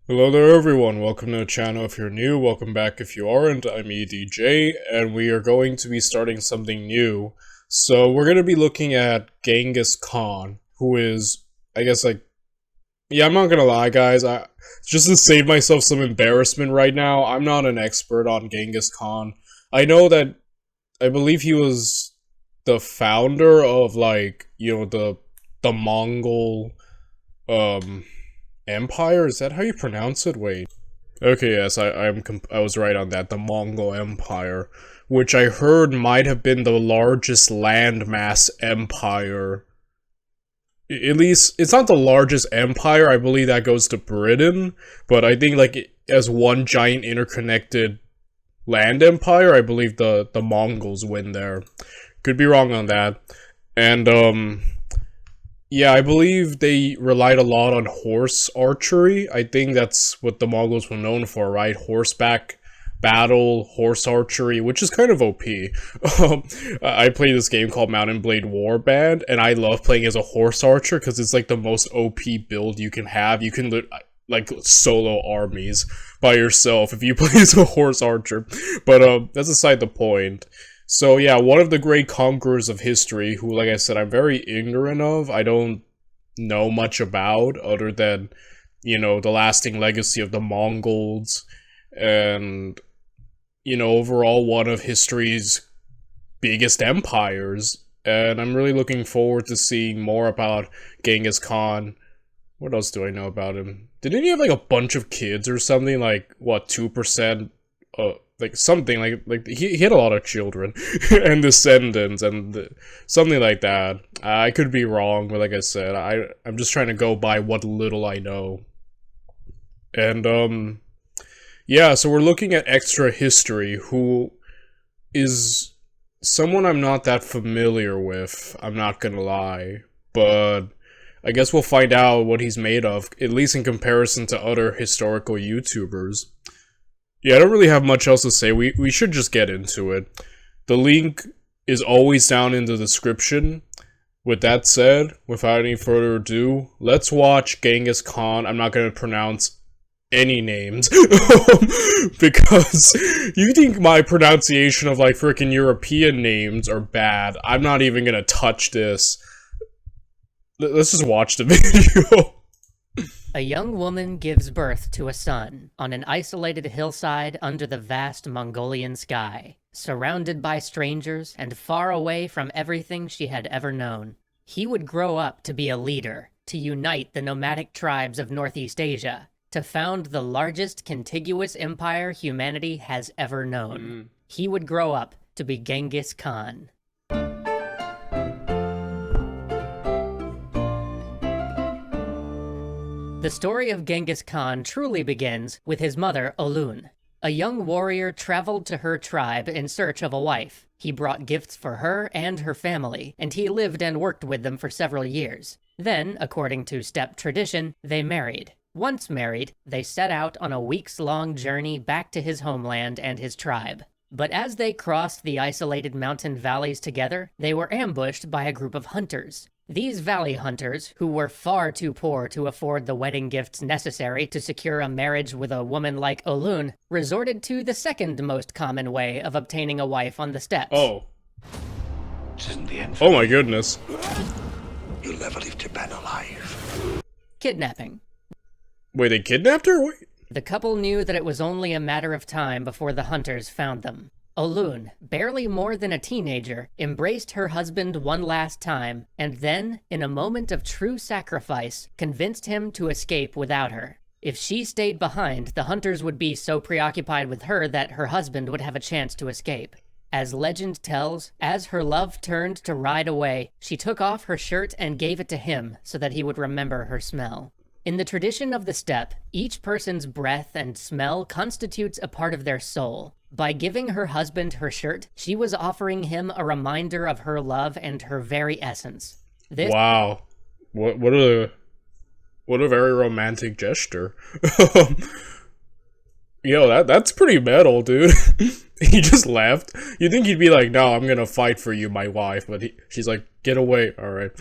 Hello there everyone, welcome to the channel if you're new, welcome back if you aren't, I'm EDJ, and we are going to be starting something new. So we're going to be looking at Genghis Khan, who is, I guess I'm not gonna lie guys, just to save myself some embarrassment right now, I'm not an expert on Genghis Khan. I know that, I believe he was the founder of the Mongol, um, Empire? Is that how you pronounce it? Wait. Okay, yes, I was right on that. The Mongol Empire, which I heard might have been the largest landmass empire. At least it's not the largest empire. I believe that goes to Britain, but I think as one giant interconnected land empire, I believe the Mongols win there. Could be wrong on that. And yeah, I believe they relied a lot on horse archery. I think that's what the Mongols were known for, right? Horseback battle, horse archery, which is kind of OP. I play this game called Mount and Blade Warband, and I love playing as a horse archer because it's like the most OP build you can have. You can like solo armies by yourself if you play as a horse archer. But that's aside the point. So yeah, one of the great conquerors of history, who, like I said, I'm very ignorant of. I don't know much about, other than, the lasting legacy of the Mongols, and, overall one of history's biggest empires. And I'm really looking forward to seeing more about Genghis Khan. What else do I know about him? Didn't he have like a bunch of kids or something? Like, what, 2%? Like something like he had a lot of children and descendants and something like that. I could be wrong, but like I said, I'm just trying to go by what little I know. And yeah, so we're looking at extra history, who is someone I'm not that familiar with, I'm not gonna lie, but I guess we'll find out what he's made of, at least in comparison to other historical YouTubers. Yeah, I don't really have much else to say. We should just get into it. The link is always down in the description. With that said, without any further ado, let's watch Genghis Khan. I'm not going to pronounce any names. Because you think my pronunciation of like freaking European names are bad. I'm not even going to touch this. Let's just watch the video. A young woman gives birth to a son on an isolated hillside under the vast Mongolian sky, surrounded by strangers and far away from everything she had ever known. He would grow up to be a leader, to unite the nomadic tribes of Northeast Asia, to found the largest contiguous empire humanity has ever known. He would grow up to be Genghis Khan. The story of Genghis Khan truly begins with his mother, Olun. A young warrior traveled to her tribe in search of a wife. He brought gifts for her and her family, and he lived and worked with them for several years. Then, according to steppe tradition, they married. Once married, they set out on a weeks-long journey back to his homeland and his tribe. But as they crossed the isolated mountain valleys together, they were ambushed by a group of hunters. These valley hunters, who were far too poor to afford the wedding gifts necessary to secure a marriage with a woman like Olun, resorted to the second most common way of obtaining a wife on the steppes. Oh. This isn't the end. Oh my goodness. You'll never leave Japan alive. Kidnapping. Wait, they kidnapped her? Wait. The couple knew that it was only a matter of time before the hunters found them. Olun, barely more than a teenager, embraced her husband one last time, and then, in a moment of true sacrifice, convinced him to escape without her. If she stayed behind, the hunters would be so preoccupied with her that her husband would have a chance to escape. As legend tells, as her love turned to ride away, she took off her shirt and gave it to him so that he would remember her smell. In the tradition of the steppe, each person's breath and smell constitutes a part of their soul. By giving her husband her shirt, she was offering him a reminder of her love and her very essence. Wow. What a very romantic gesture. Yo, that's pretty metal, dude. He just left. You'd think he'd be like, no, I'm gonna fight for you, my wife, but she's like, get away. Alright.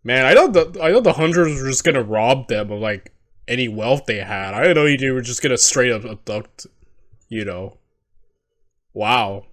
Man, I thought the hunters were just gonna rob them of like any wealth they had. I didn't know they were just gonna straight up abduct, you know. Wow.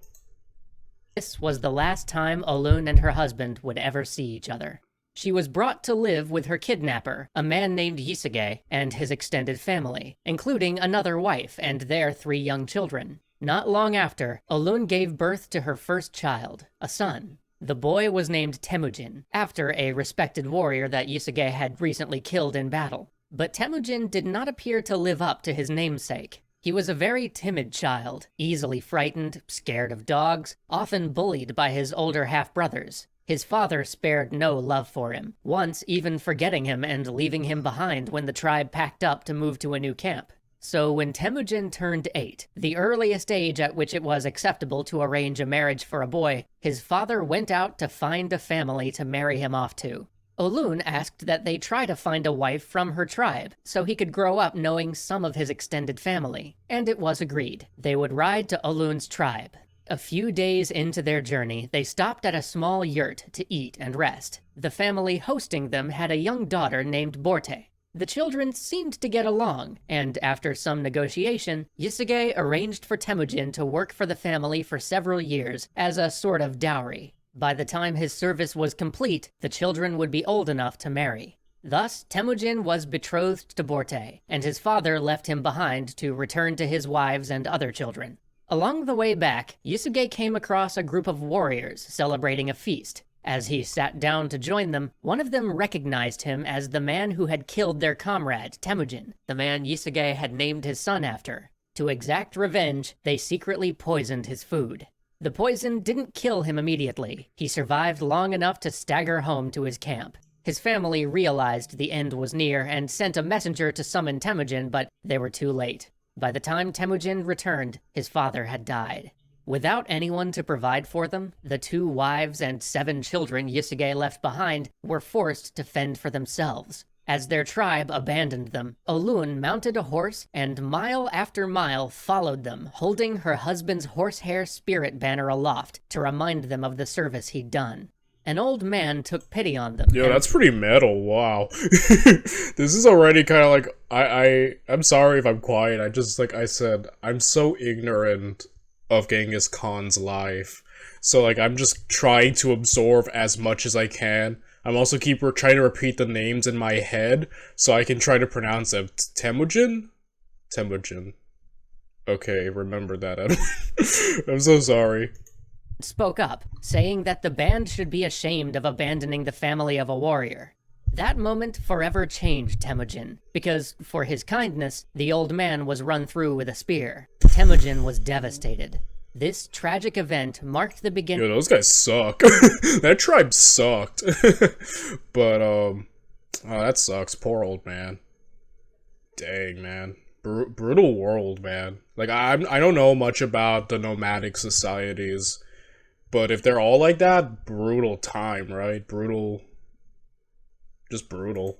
This was the last time Olun and her husband would ever see each other. She was brought to live with her kidnapper, a man named Yisuge, and his extended family, including another wife and their 3 young children. Not long after, Olun gave birth to her first child, a son. The boy was named Temüjin, after a respected warrior that Yisuge had recently killed in battle. But Temüjin did not appear to live up to his namesake. He was a very timid child, easily frightened, scared of dogs, often bullied by his older half-brothers. His father spared no love for him, once even forgetting him and leaving him behind when the tribe packed up to move to a new camp. So when Temüjin turned 8, the earliest age at which it was acceptable to arrange a marriage for a boy, his father went out to find a family to marry him off to. Olun asked that they try to find a wife from her tribe, so he could grow up knowing some of his extended family, and it was agreed. They would ride to Olun's tribe. A few days into their journey, they stopped at a small yurt to eat and rest. The family hosting them had a young daughter named Borte. The children seemed to get along, and after some negotiation, Yisuge arranged for Temüjin to work for the family for several years as a sort of dowry. By the time his service was complete, the children would be old enough to marry. Thus, Temüjin was betrothed to Borte, and his father left him behind to return to his wives and other children. Along the way back, Yisuge came across a group of warriors celebrating a feast. As he sat down to join them, one of them recognized him as the man who had killed their comrade, Temüjin, the man Yisuge had named his son after. To exact revenge, they secretly poisoned his food. The poison didn't kill him immediately. He survived long enough to stagger home to his camp. His family realized the end was near and sent a messenger to summon Temüjin, but they were too late. By the time Temüjin returned, his father had died. Without anyone to provide for them, the 2 wives and 7 children Yisuge left behind were forced to fend for themselves. As their tribe abandoned them, Olun mounted a horse and mile after mile followed them, holding her husband's horsehair spirit banner aloft to remind them of the service he'd done. An old man took pity on them. Yo, that's pretty metal, wow. This is already kind of like, I'm sorry if I'm quiet, like I said, I'm so ignorant of Genghis Khan's life. So, like, I'm just trying to absorb as much as I can. I'm also trying to repeat the names in my head, so I can try to pronounce them. Temüjin? Temüjin. Okay, remember that. I'm so sorry. Spoke up, saying that the band should be ashamed of abandoning the family of a warrior. That moment forever changed Temüjin, because, for his kindness, the old man was run through with a spear. Temüjin was devastated. This tragic event marked the beginning. Yo, those guys suck. That tribe sucked. But, oh, that sucks. Poor old man. Dang, man. Brutal world, man. Like, I don't know much about the nomadic societies, but if they're all like that, brutal time, right? Brutal. Just brutal.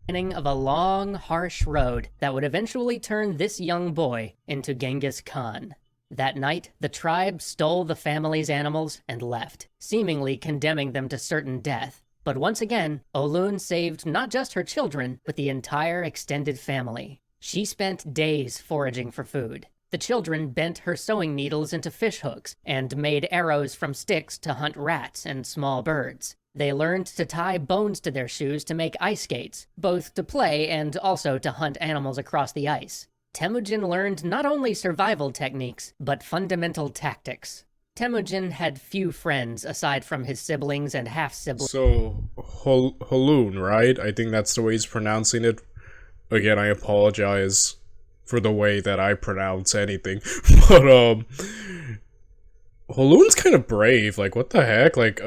Of a long, harsh road that would eventually turn this young boy into Genghis Khan. That night, the tribe stole the family's animals and left, seemingly condemning them to certain death. But once again, Olun saved not just her children, but the entire extended family. She spent days foraging for food. The children bent her sewing needles into fish hooks and made arrows from sticks to hunt rats and small birds. They learned to tie bones to their shoes to make ice skates, both to play and also to hunt animals across the ice. Temüjin learned not only survival techniques, but fundamental tactics. Temüjin had few friends aside from his siblings and half-siblings. So, Olun, right? I think that's the way he's pronouncing it. Again, I apologize for the way that I pronounce anything. But, Olun's kind of brave. Like, what the heck? Like,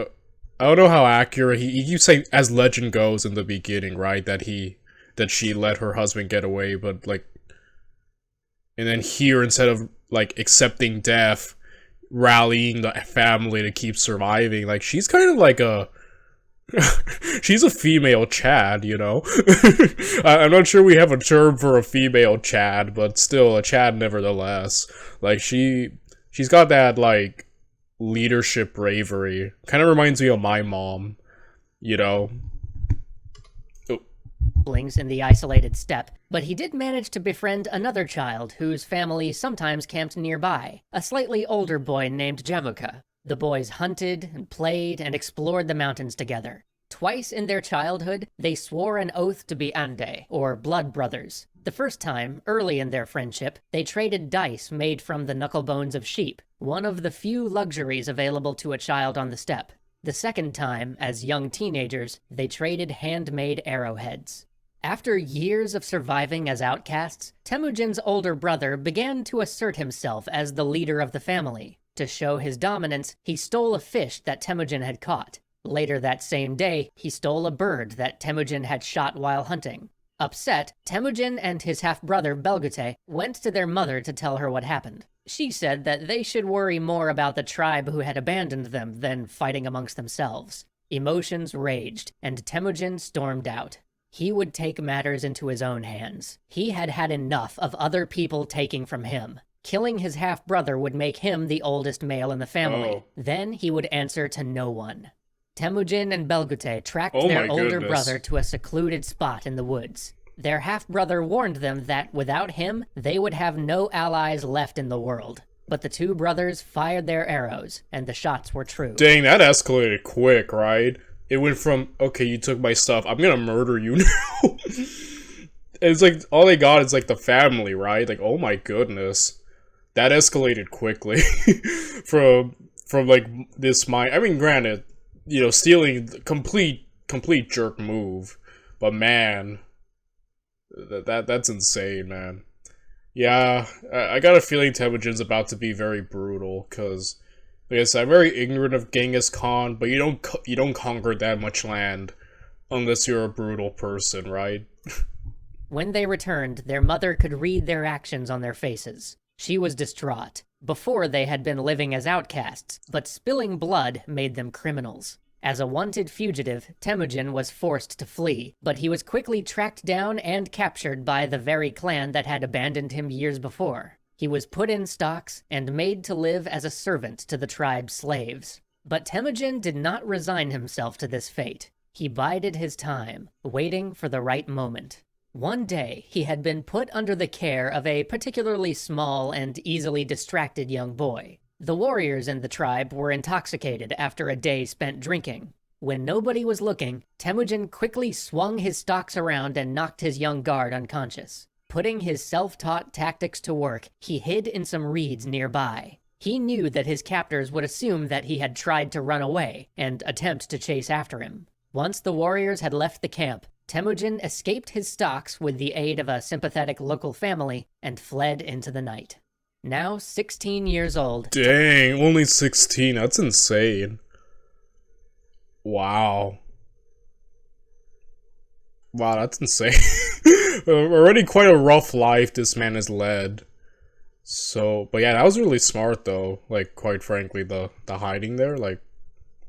I don't know how accurate you say, as legend goes in the beginning, right? That she let her husband get away, but, like, and then here, instead of, like, accepting death, rallying the family to keep surviving, like, she's kind of like a... she's a female Chad, you know? I'm not sure we have a term for a female Chad, but still, a Chad nevertheless. Like, she's got that, like, leadership bravery. Kind of reminds me of my mom, you know? siblings in the isolated steppe, but he did manage to befriend another child whose family sometimes camped nearby, a slightly older boy named Jamuka. The boys hunted and played and explored the mountains together. Twice in their childhood, they swore an oath to be Ande, or blood brothers. The first time, early in their friendship, they traded dice made from the knuckle bones of sheep, one of the few luxuries available to a child on the steppe. The second time, as young teenagers, they traded handmade arrowheads. After years of surviving as outcasts, Temujin's older brother began to assert himself as the leader of the family. To show his dominance, he stole a fish that Temujin had caught. Later that same day, he stole a bird that Temujin had shot while hunting. Upset, Temujin and his half-brother Belgute went to their mother to tell her what happened. She said that they should worry more about the tribe who had abandoned them than fighting amongst themselves. Emotions raged, and Temujin stormed out. He would take matters into his own hands. He had had enough of other people taking from him. Killing his half-brother would make him the oldest male in the family. Then he would answer to no one. Temujin and Belgute tracked their older brother to a secluded spot in the woods. Their half-brother warned them that without him, they would have no allies left in the world. But the two brothers fired their arrows, and the shots were true. Dang, that escalated quick, right? It went from, okay, you took my stuff, I'm gonna murder you now. It's like, all they got is like the family, right? Like, oh my goodness. That escalated quickly. from like this I mean, granted, you know, stealing, complete jerk move. But man, that's insane, man. Yeah, I got a feeling Temujin's about to be very brutal, because, like I said, I'm very ignorant of Genghis Khan, but you don't conquer that much land unless you're a brutal person, right? When they returned, their mother could read their actions on their faces. She was distraught. Before, they had been living as outcasts, but spilling blood made them criminals. As a wanted fugitive, Temujin was forced to flee, but he was quickly tracked down and captured by the very clan that had abandoned him years before. He was put in stocks and made to live as a servant to the tribe's slaves. But Temujin did not resign himself to this fate. He bided his time, waiting for the right moment. One day, he had been put under the care of a particularly small and easily distracted young boy. The warriors in the tribe were intoxicated after a day spent drinking. When nobody was looking, Temujin quickly swung his stocks around and knocked his young guard unconscious. Putting his self-taught tactics to work, he hid in some reeds nearby. He knew that his captors would assume that he had tried to run away and attempt to chase after him. Once the warriors had left the camp, Temujin escaped his stocks with the aid of a sympathetic local family and fled into the night. Now 16 years old. Dang, only 16. That's insane. Wow. Wow, that's insane. Already quite a rough life this man has led. So, but yeah, that was really smart though. Like, quite frankly, the hiding there, like,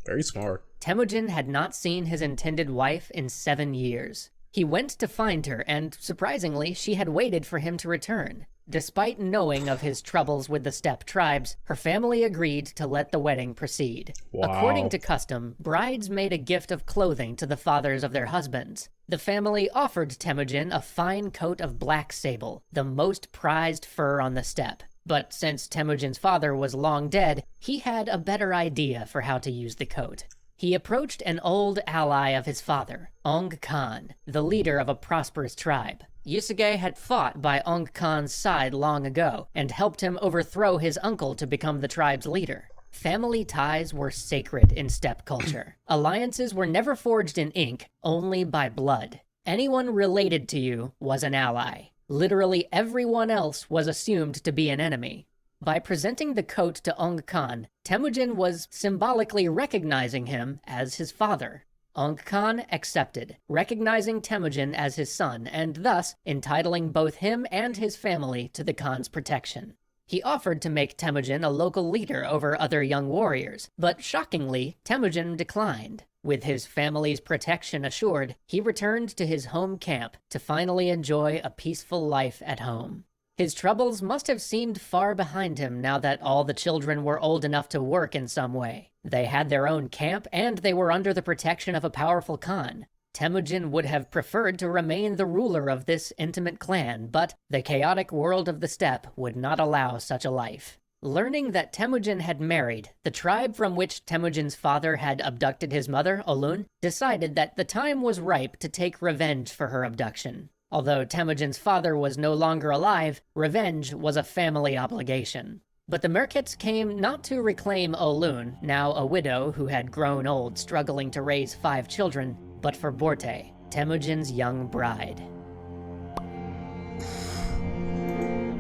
very smart. Temujin had not seen his intended wife in 7 years. He went to find her, and surprisingly, she had waited for him to return. Despite knowing of his troubles with the steppe tribes, her family agreed to let the wedding proceed. Wow. According to custom, brides made a gift of clothing to the fathers of their husbands. The family offered Temujin a fine coat of black sable, the most prized fur on the steppe. But since Temujin's father was long dead, he had a better idea for how to use the coat. He approached an old ally of his father, Ong Khan, the leader of a prosperous tribe. Yusuke had fought by Ong Khan's side long ago, and helped him overthrow his uncle to become the tribe's leader. Family ties were sacred in steppe culture. Alliances were never forged in ink, only by blood. Anyone related to you was an ally. Literally everyone else was assumed to be an enemy. By presenting the coat to Ong Khan, Temujin was symbolically recognizing him as his father. Ong Khan accepted, recognizing Temujin as his son, and thus entitling both him and his family to the Khan's protection. He offered to make Temujin a local leader over other young warriors, but shockingly, Temujin declined. With his family's protection assured, he returned to his home camp to finally enjoy a peaceful life at home. His troubles must have seemed far behind him now that all the children were old enough to work in some way. They had their own camp, and they were under the protection of a powerful Khan. Temüjin would have preferred to remain the ruler of this intimate clan, but the chaotic world of the steppe would not allow such a life. Learning that Temüjin had married, the tribe from which Temüjin's father had abducted his mother, Olun, decided that the time was ripe to take revenge for her abduction. Although Temüjin's father was no longer alive, revenge was a family obligation. But the Merkits came not to reclaim Olun, now a widow who had grown old struggling to raise 5 children, but for Borte, Temüjin's young bride.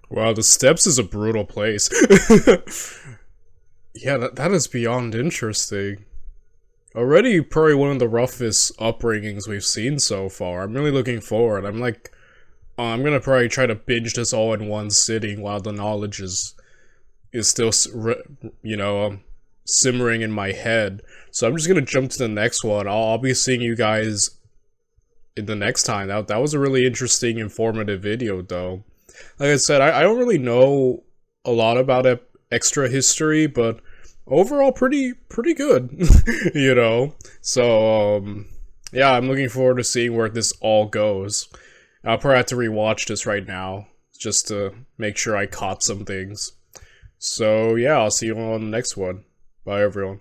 Wow, the steppes is a brutal place. Yeah, that is beyond interesting. Already probably one of the roughest upbringings we've seen so far. I'm really looking forward. I'm like, I'm gonna probably try to binge this all in one sitting while the knowledge is still, simmering in my head. So I'm just gonna jump to the next one. I'll be seeing you guys in the next time. That was a really interesting, informative video, though. Like I said, I don't really know a lot about extra history, but overall pretty good, you know? So, yeah, I'm looking forward to seeing where this all goes. I'll probably have to rewatch this right now, just to make sure I caught some things. So, yeah, I'll see you on the next one. Bye, everyone.